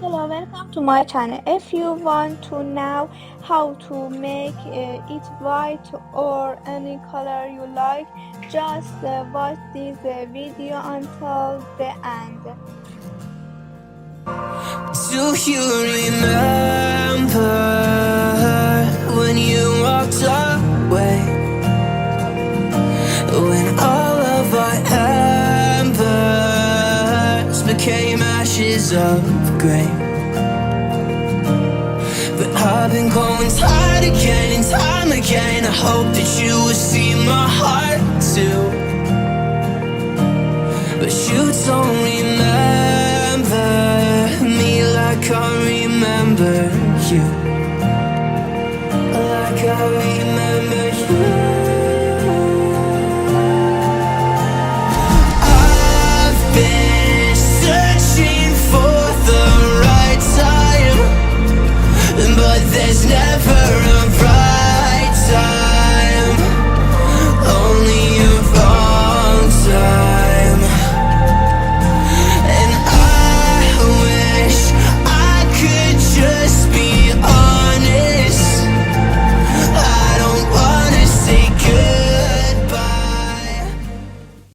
Hello, welcome to my channel. If you want to know how to make it white or any color you like, just watch this video until the end. Do you remember when you walked away? When all of our embers became ashes of grey. But I've been going tired again and time again. I hope that you will see my heart too. But you don't remember me like I remember you. Like I remember you. I've been searching for the right time, but there's never